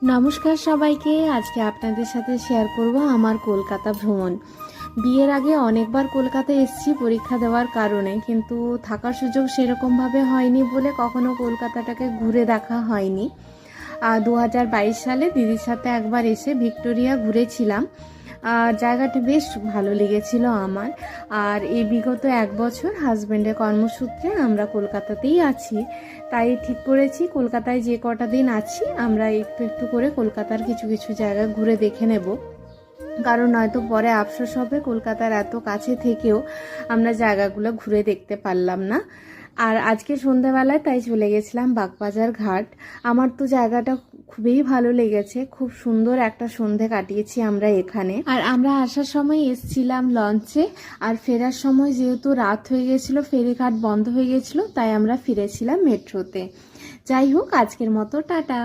নমস্কার সবাইকে। আজকে আপনাদের সাথে শেয়ার করব আমার কলকাতা ভ্রমণ। বিয়ের আগে অনেকবার কলকাতা এসেছি পরীক্ষা দেওয়ার কারণে, কিন্তু থাকার সুযোগ সেরকমভাবে হয়নি বলে কখনো কলকাতাটাকে ঘুরে দেখা হয়নি। 2022 সালে দিদির সাথে একবার এসে ভিক্টোরিয়া ঘুরেছিলাম। জায়গাটা বেশ ভালো লেগেছিল আমার। আর এই বিগত 1 বছর হাজব্যান্ডের কর্মসূত্রে আমরা কলকাতাতেই আছি, তাই ঠিক করেছি কলকাতায় যে কটা দিন আছি আমরা একটু একটু করে কলকাতার কিছু কিছু জায়গা ঘুরে দেখে নেব। কারণ নয়তো পরে আফসোস হবে কলকাতার এত কাছে থেকেও আমরা জায়গাগুলো ঘুরে দেখতে পারলাম না। আর আজকে সন্ধ্যাবেলায় তাই চলে গেছিলাম বাগবাজার ঘাট। আমার তো জায়গাটা খুবই ভালো লেগেছে, খুব সুন্দর একটা সন্ধে কাটিয়েছি আমরা এখানে। আর আমরা আসার সময় এসছিলাম লঞ্চে, আর ফেরার সময় যেহেতু রাত হয়ে গেছিলো, ফেরিঘাট বন্ধ হয়ে গেছিলো, তাই আমরা ফিরেছিলাম মেট্রোতে। যাই হোক, আজকের মতো টাটা।